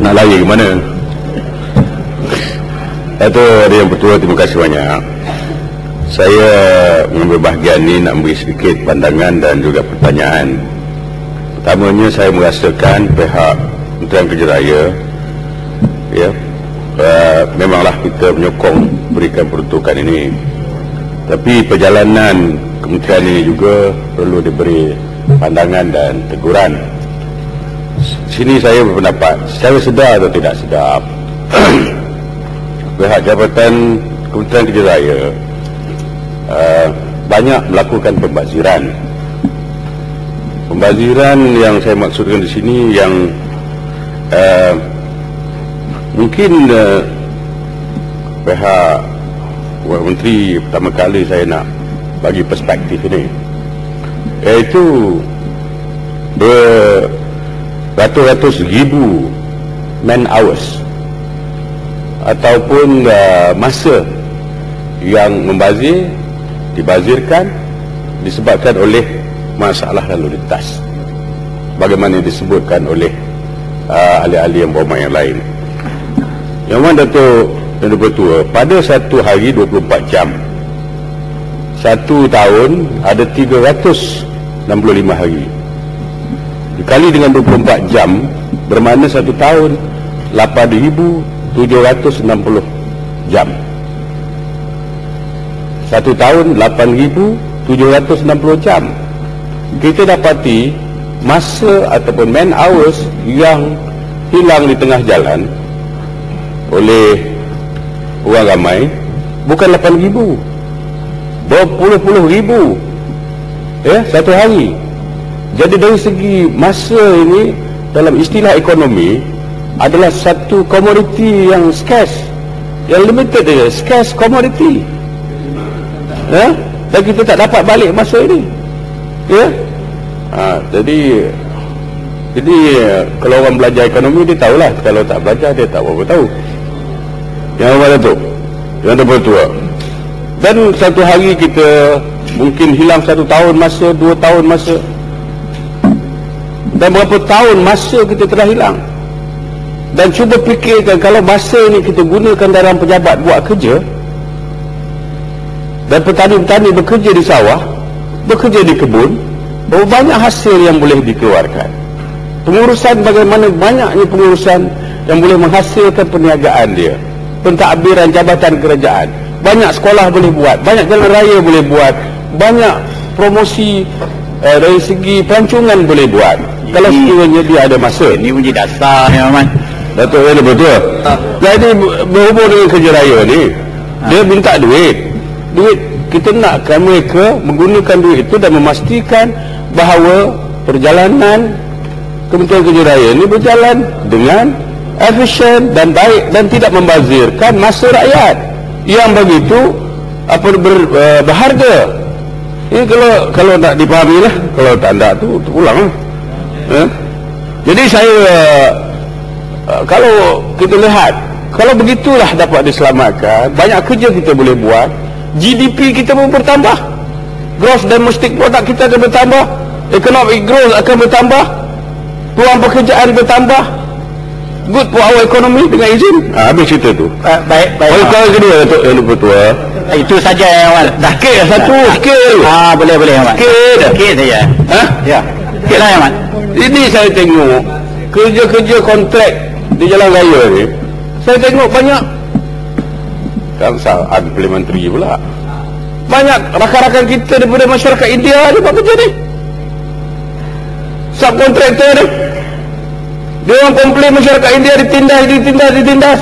Nak lari ke mana? Itu ada yang betul. Terima kasih banyak. Saya mengambil bahagian ini nak beri sedikit pandangan dan juga pertanyaan. Pertamanya, saya merasakan pihak Kementerian Kerja Raya, ya, memanglah kita menyokong berikan peruntukan ini, tapi perjalanan kementerian ini juga perlu diberi pandangan dan teguran. Sini saya berpendapat, secara sedar atau tidak sedar, pihak Jabatan Kementerian Kerja Raya banyak melakukan pembaziran. Pembaziran yang saya maksudkan di sini yang mungkin pihak Menteri pertama kali saya nak bagi perspektif ini, iaitu beratus-ratus ribu man hours ataupun masa yang dibazirkan disebabkan oleh masalah lalu lintas, bagaimana disebutkan oleh ahli-ahli yang berhormat yang lain. Yang mana Datuk yang Bertua, pada satu hari 24 jam, satu tahun ada 365 hari, dikali dengan 24 jam bermakna satu tahun 8,760 jam. Satu tahun 8,760 jam. Kita dapati masa ataupun man hours yang hilang di tengah jalan oleh orang ramai bukan 8,000, berpuluh-puluh ribu, ya, satu hari. Jadi dari segi masa ini dalam istilah ekonomi adalah satu komoditi yang scarce, yang limited saja, scarce komoditi, ya? Dan kita tak dapat balik masa ini, ya. Jadi kalau orang belajar ekonomi dia tahulah, kalau tak belajar dia tak apa tahu. Yang mana tu? Yang tertua. Dan satu hari kita mungkin hilang 1 tahun masa, 2 tahun masa, dan berapa tahun masa kita telah hilang. Dan cuba fikirkan kalau masa ini kita gunakan dalam pejabat buat kerja, dan petani-petani bekerja di sawah, bekerja di kebun, berapa banyak hasil yang boleh dikeluarkan. Pengurusan, bagaimana banyaknya pengurusan yang boleh menghasilkan perniagaan dia, pentadbiran jabatan kerajaan, banyak sekolah boleh buat, banyak jalan raya boleh buat, banyak promosi dari segi pelancongan boleh buat, kalau sekiranya dia ada masa. Ini uji dasar ya, Mat. Datuk, ini betul. Jadi berhubung dengan kerja raya ni, dia minta duit. Kita nakkan mereka menggunakan duit itu dan memastikan bahawa perjalanan Kementerian Kerja Raya ini berjalan dengan efisien dan baik dan tidak membazirkan masa rakyat yang begitu berharga. Ini kalau nak dipahami lah, kalau tak ada tu ulang lah. Jadi saya kalau kita lihat, kalau begitulah dapat diselamatkan, banyak kerja kita boleh buat, GDP kita pun bertambah, gross domestic product kita akan bertambah, economic growth akan bertambah, peluang pekerjaan bertambah, good for our economy. Dengan izin habis cerita tu. Baik. Kalau kedua Datuk yang Bertua, itu saja yang awal. dah sikit lah satu, sikit. Boleh Mat. Sikit saja. Ya. Sikitlah ya, Mat. Ini saya tengok kerja-kerja kontrak di jalan raya ni, saya tengok banyak kan implementary pula. Banyak rakan-rakan kita daripada masyarakat India ni buat kerja ni, subkontraktor ni. Dia orang komplain masyarakat India ditindas.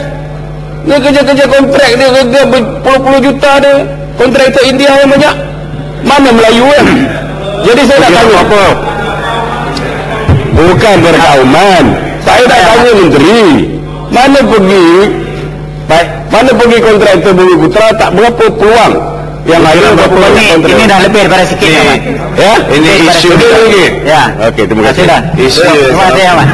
Dia kerja-kerja kontrak, dia kerja berpuluh-puluh juta dia, kontraktor India yang banyak. Mana Melayu kan? Jadi saya nak tanya apa? Bukan berkauman. Saya nak tanya menteri, mana pergi kontraktor Bumi Putra, tak berapa peluang yang ada, berapa banyak kontrak. Ini dah lebih daripada sikit ya, Mat. Ya, ini isu dia lagi. Ya. Okey, terima kasih. Terima kasih, Mat.